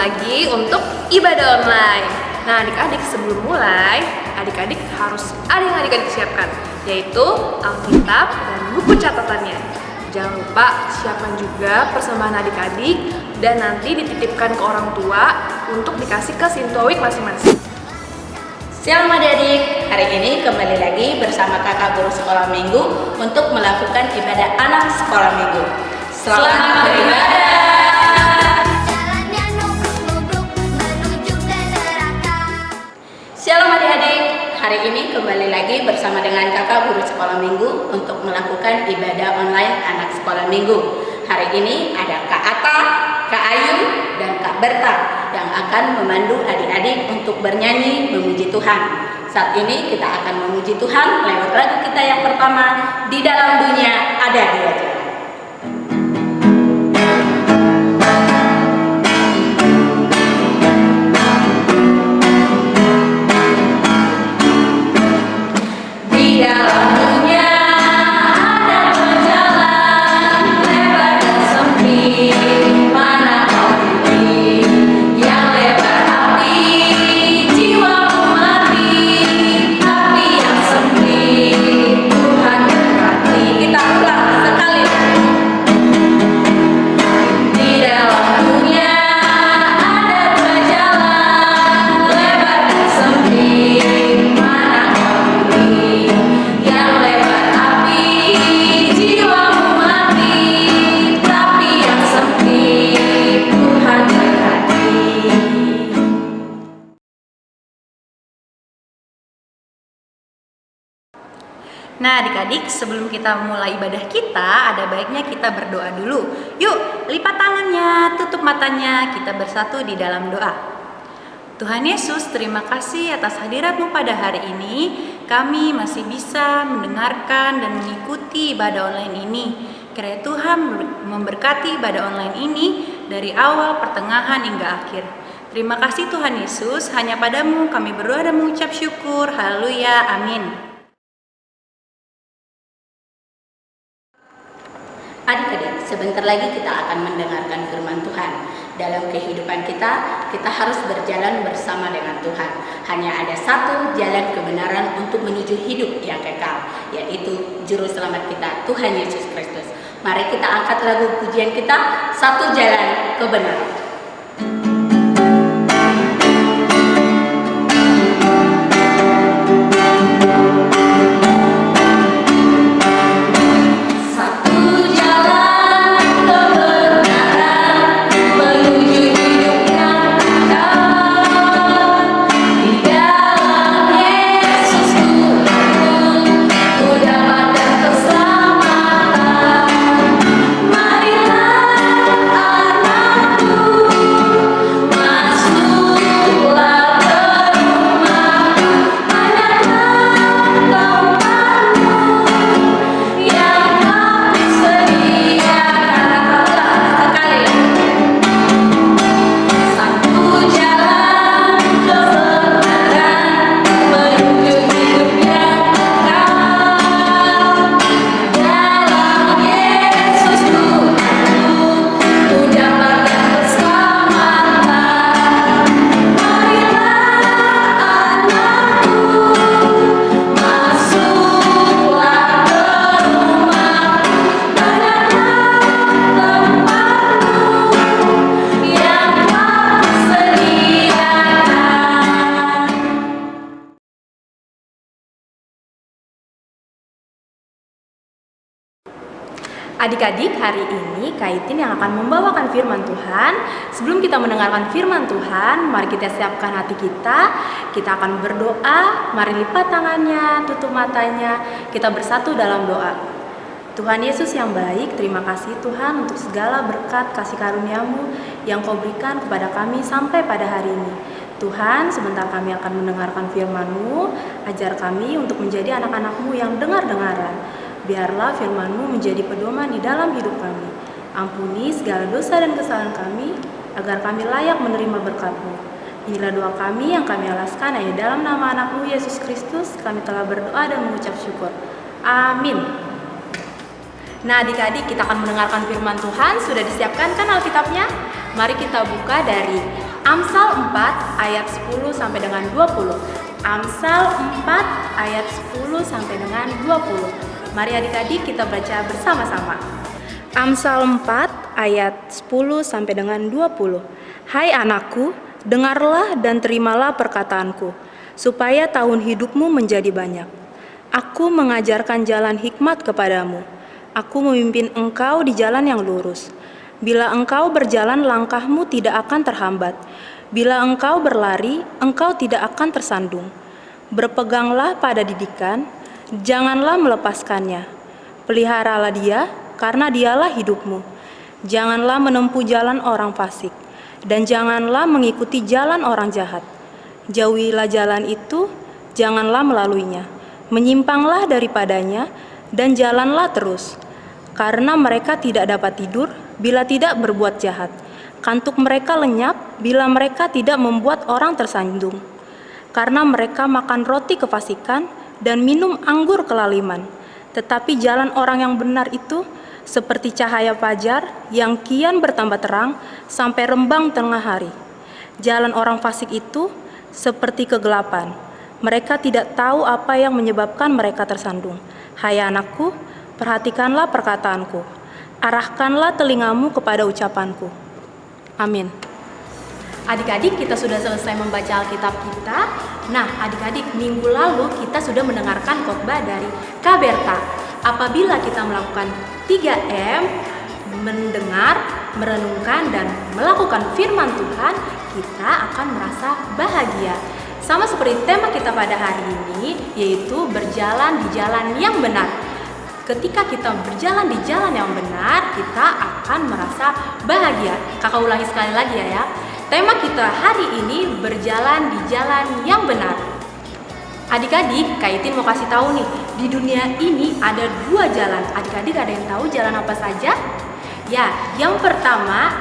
lagi untuk ibadah online. Nah adik-adik, sebelum mulai, adik-adik harus ada yang adik-adik siapkan, yaitu Alkitab dan buku catatannya. Jangan lupa siapkan juga persembahan adik-adik dan nanti dititipkan ke orang tua untuk dikasih ke Sintuawik masing-masing. Shalom adik-adik, hari ini kembali lagi bersama kakak guru sekolah minggu untuk melakukan ibadah anak sekolah minggu. Selamat beribadah. Shalom adik-adik, hari ini kembali lagi bersama dengan kakak guru sekolah minggu untuk melakukan ibadah online anak sekolah minggu. Hari ini ada Kak Ata, Kak Ayu, dan Kak Berta yang akan memandu adik-adik untuk bernyanyi memuji Tuhan. Saat ini kita akan memuji Tuhan lewat lagu kita yang pertama, Di Dalam Dunia Ada Dua Jalan. Nah adik-adik, sebelum kita mulai ibadah kita, ada baiknya kita berdoa dulu. Yuk, lipat tangannya, tutup matanya, kita bersatu di dalam doa. Tuhan Yesus, terima kasih atas hadirat-Mu pada hari ini. Kami masih bisa mendengarkan dan mengikuti ibadah online ini. Kiranya Tuhan memberkati ibadah online ini dari awal, pertengahan, hingga akhir. Terima kasih Tuhan Yesus, hanya padamu kami berdoa dan mengucap syukur. Haleluya, amin. Adik-adik, sebentar lagi kita akan mendengarkan firman Tuhan. Dalam kehidupan kita, kita harus berjalan bersama dengan Tuhan. Hanya ada satu jalan kebenaran untuk menuju hidup yang kekal, yaitu Juru Selamat kita, Tuhan Yesus Kristus. Mari kita angkat lagu pujian kita, Satu Jalan Kebenaran. Adik-adik, hari ini Kaitin yang akan membawakan firman Tuhan. Sebelum kita mendengarkan firman Tuhan, mari kita siapkan hati kita. Kita akan berdoa. Mari lipat tangannya, tutup matanya. Kita bersatu dalam doa. Tuhan Yesus yang baik, terima kasih Tuhan untuk segala berkat kasih karunia-Mu yang Kau berikan kepada kami sampai pada hari ini. Tuhan, sebentar kami akan mendengarkan firman-Mu. Ajar kami untuk menjadi anak-anak-Mu yang dengar-dengaran. Biarlah firman-Mu menjadi pedoman di dalam hidup kami. Ampuni segala dosa dan kesalahan kami, agar kami layak menerima berkat-Mu. Inilah doa kami yang kami alaskan hanya dalam nama anak-Mu Yesus Kristus. Kami telah berdoa dan mengucap syukur. Amin. Nah adik-adik, kita akan mendengarkan firman Tuhan. Sudah disiapkan kan Alkitabnya? Mari kita buka dari Amsal 4 ayat 10 sampai dengan 20. Amsal 4 ayat 10 sampai dengan 20. Mari adik-adik kita baca bersama-sama. Amsal 4 ayat 10 sampai dengan 20. Hai anakku, dengarlah dan terimalah perkataanku, supaya tahun hidupmu menjadi banyak. Aku mengajarkan jalan hikmat kepadamu. Aku memimpin engkau di jalan yang lurus. Bila engkau berjalan, langkahmu tidak akan terhambat. Bila engkau berlari, engkau tidak akan tersandung. Berpeganglah pada didikan, janganlah melepaskannya. Peliharalah dia, karena dialah hidupmu. Janganlah menempuh jalan orang fasik, dan janganlah mengikuti jalan orang jahat. Jauhilah jalan itu, janganlah melaluinya. Menyimpanglah daripadanya, dan jalanlah terus. Karena mereka tidak dapat tidur bila tidak berbuat jahat. Kantuk mereka lenyap bila mereka tidak membuat orang tersandung. Karena mereka makan roti kefasikan dan minum anggur kelaliman. Tetapi jalan orang yang benar itu seperti cahaya fajar yang kian bertambah terang sampai rembang tengah hari. Jalan orang fasik itu seperti kegelapan. Mereka tidak tahu apa yang menyebabkan mereka tersandung. Hai anakku, perhatikanlah perkataanku. Arahkanlah telingamu kepada ucapanku. Amin. Adik-adik, kita sudah selesai membaca Alkitab kita. Nah, adik-adik, minggu lalu kita sudah mendengarkan khotbah dari Kak Berta. Apabila kita melakukan 3M, mendengar, merenungkan, dan melakukan firman Tuhan, kita akan merasa bahagia. Sama seperti tema kita pada hari ini, yaitu berjalan di jalan yang benar. Ketika kita berjalan di jalan yang benar, kita akan merasa bahagia. Kakak ulangi sekali lagi ya. Tema kita hari ini berjalan di jalan yang benar. Adik-adik, Kak Itin mau kasih tahu nih, di dunia ini ada 2 jalan. Adik-adik ada yang tahu jalan apa saja? Ya, yang pertama,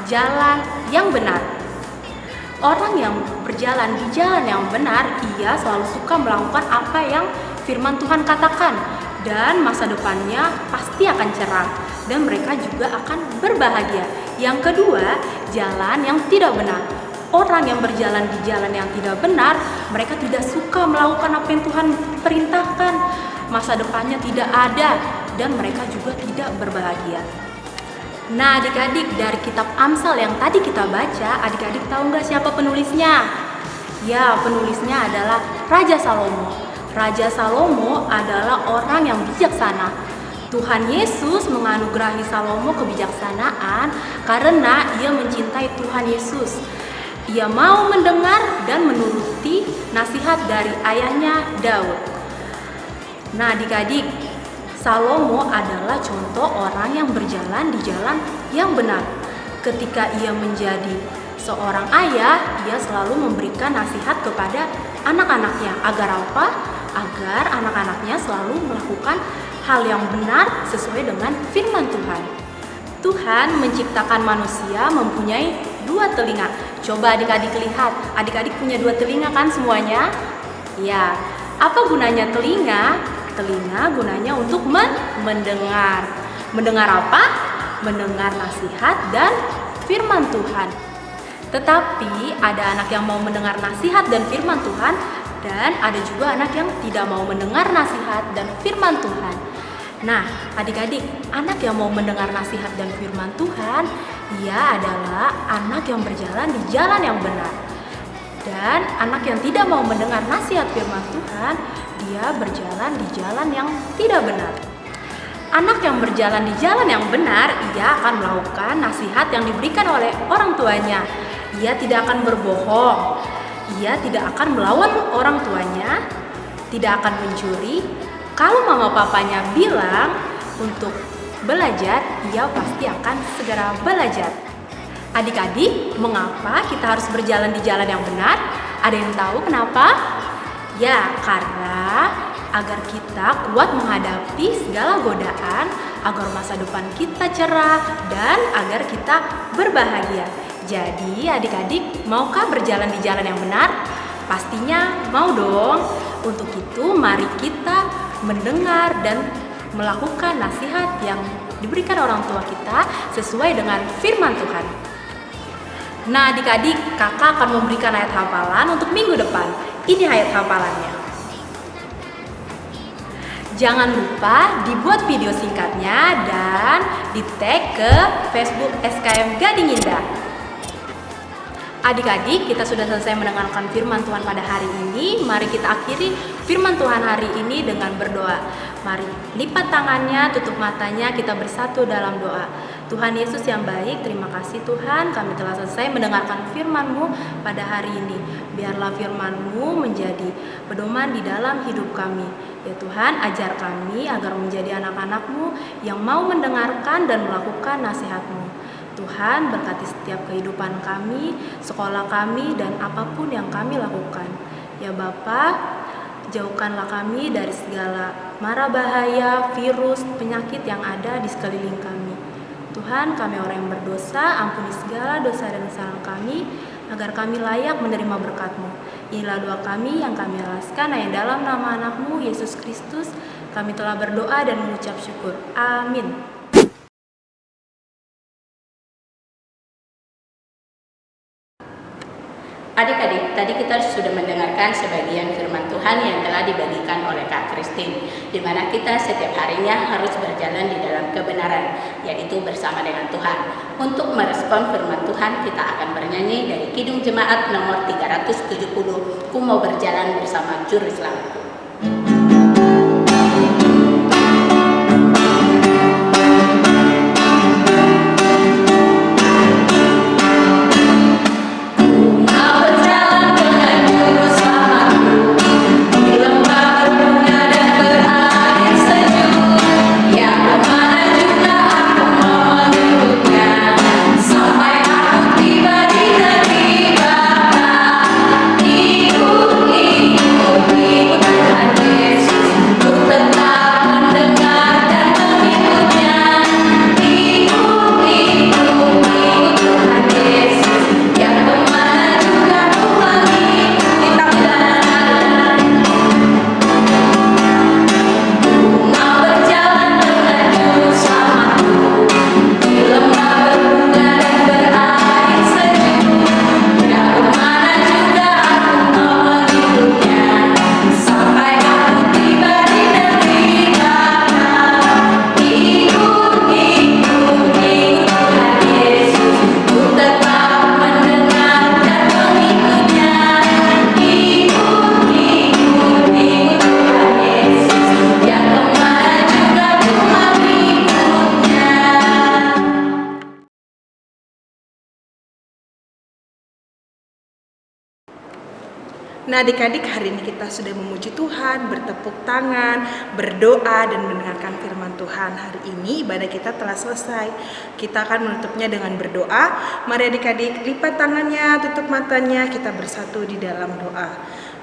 jalan yang benar. Orang yang berjalan di jalan yang benar, ia selalu suka melakukan apa yang firman Tuhan katakan. Dan masa depannya pasti akan cerah. Dan mereka juga akan berbahagia. Yang kedua, jalan yang tidak benar. Orang yang berjalan di jalan yang tidak benar, mereka tidak suka melakukan apa yang Tuhan perintahkan. Masa depannya tidak ada. Dan mereka juga tidak berbahagia. Nah adik-adik, dari kitab Amsal yang tadi kita baca, adik-adik tahu nggak siapa penulisnya? Ya, penulisnya adalah Raja Salomo. Raja Salomo adalah orang yang bijaksana. Tuhan Yesus menganugerahi Salomo kebijaksanaan karena ia mencintai Tuhan Yesus. Ia mau mendengar dan menuruti nasihat dari ayahnya Daud. Nah adik-adik, Salomo adalah contoh orang yang berjalan di jalan yang benar. Ketika ia menjadi seorang ayah, ia selalu memberikan nasihat kepada anak-anaknya. Agar apa? Agar anak-anaknya selalu melakukan hal yang benar sesuai dengan firman Tuhan. Tuhan menciptakan manusia mempunyai 2 telinga. Coba adik-adik lihat, adik-adik punya 2 telinga kan semuanya? Ya, apa gunanya telinga? Telinga gunanya untuk mendengar. Mendengar apa? Mendengar nasihat dan firman Tuhan. Tetapi ada anak yang mau mendengar nasihat dan firman Tuhan, dan ada juga anak yang tidak mau mendengar nasihat dan firman Tuhan. Nah, adik-adik, anak yang mau mendengar nasihat dan firman Tuhan, ia adalah anak yang berjalan di jalan yang benar. Dan anak yang tidak mau mendengar nasihat firman Tuhan, dia berjalan di jalan yang tidak benar. Anak yang berjalan di jalan yang benar, ia akan melakukan nasihat yang diberikan oleh orang tuanya. Ia tidak akan berbohong. Ia tidak akan melawan orang tuanya, tidak akan mencuri. Kalau mama papanya bilang untuk belajar, ia pasti akan segera belajar. Adik-adik, mengapa kita harus berjalan di jalan yang benar? Ada yang tahu kenapa? Ya, karena agar kita kuat menghadapi segala godaan, agar masa depan kita cerah, dan agar kita berbahagia. Jadi adik-adik, maukah berjalan di jalan yang benar? Pastinya mau dong. Untuk itu mari kita mendengar dan melakukan nasihat yang diberikan orang tua kita sesuai dengan firman Tuhan. Nah, adik-adik, kakak akan memberikan ayat hafalan untuk minggu depan. Ini ayat hafalannya. Jangan lupa dibuat video singkatnya dan di-tag ke Facebook SKM Gading Indah. Adik-adik, kita sudah selesai mendengarkan firman Tuhan pada hari ini. Mari kita akhiri firman Tuhan hari ini dengan berdoa. Mari lipat tangannya, tutup matanya, kita bersatu dalam doa. Tuhan Yesus yang baik, terima kasih Tuhan, kami telah selesai mendengarkan firman-Mu pada hari ini. Biarlah firman-Mu menjadi pedoman di dalam hidup kami. Ya Tuhan, ajar kami agar menjadi anak-anak-Mu yang mau mendengarkan dan melakukan nasihat-Mu. Tuhan, berkati setiap kehidupan kami, sekolah kami, dan apapun yang kami lakukan. Ya Bapa, jauhkanlah kami dari segala mara bahaya, virus, penyakit yang ada di sekeliling kami. Tuhan, kami orang yang berdosa, ampuni segala dosa dan kesalahan kami, agar kami layak menerima berkat-Mu. Inilah doa kami yang kami alaskan hanya dalam nama anak-Mu, Yesus Kristus. Kami telah berdoa dan mengucap syukur. Amin. Adik-adik, tadi kita sudah mendengarkan sebagian firman Tuhan yang telah dibagikan oleh Kak Christine, di mana kita setiap harinya harus berjalan di dalam kebenaran, yaitu bersama dengan Tuhan. Untuk merespon firman Tuhan, kita akan bernyanyi dari Kidung Jemaat nomor 370, Ku Mau Berjalan Bersama Juru Selamatku. Nah adik-adik, hari ini kita sudah memuji Tuhan, bertepuk tangan, berdoa, dan mendengarkan firman Tuhan. Hari ini ibadah kita telah selesai. Kita akan menutupnya dengan berdoa. Mari adik-adik, lipat tangannya, tutup matanya, kita bersatu di dalam doa.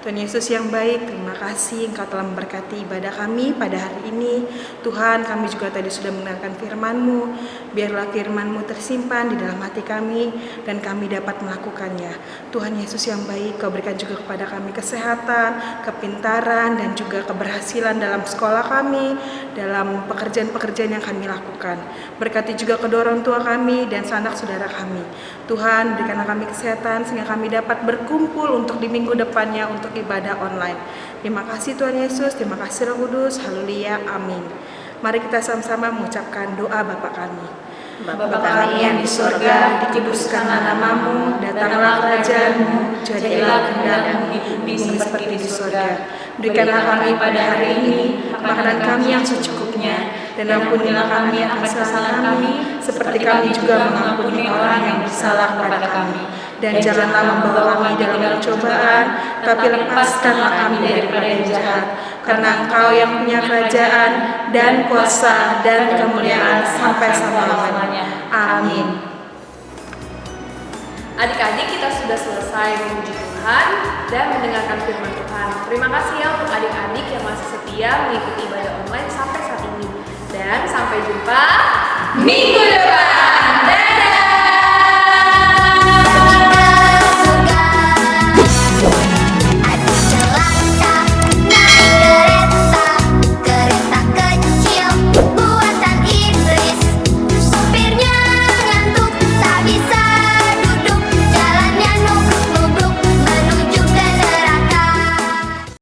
Tuhan Yesus yang baik, terima kasih Engkau telah memberkati ibadah kami pada hari ini. Tuhan, kami juga tadi sudah mendengarkan firman-Mu. Biarlah firman-Mu tersimpan di dalam hati kami dan kami dapat melakukannya. Tuhan Yesus yang baik, Kau berikan juga kepada kami kesehatan, kepintaran, dan juga keberhasilan dalam sekolah kami, dalam pekerjaan-pekerjaan yang kami lakukan. Berkati juga kedua orang tua kami dan sanak saudara kami. Tuhan, berikanlah kami kesehatan sehingga kami dapat berkumpul untuk di minggu depannya untuk ibadah online. Terima kasih Tuhan Yesus, terima kasih Roh Kudus, haleluya, amin. Mari kita sama-sama mengucapkan doa Bapa kami. Bapa kami yang di surga, dikuduskanlah namamu, datanglah kerajaanmu, jadilah kehendak-Mu di bumi seperti di surga. Berikanlah kami pada hari ini makanan kami yang secukupnya, dan ampunilah kami akan kesalahan kami, seperti kami juga mengampuni orang yang bersalah kepada kami. Dan janganlah membawa kami dalam pencobaan, tapi lepaskanlah kami daripada yang jahat. Karena Engkau yang punya kerajaan dan kuasa dan kemuliaan sampai selama-lamanya. Amin. Adik-adik, kita sudah selesai memuji Tuhan dan mendengarkan firman Tuhan. Terima kasih ya untuk adik-adik yang masih setia mengikuti ibadah online sampai saat ini. Dan sampai jumpa minggu depan.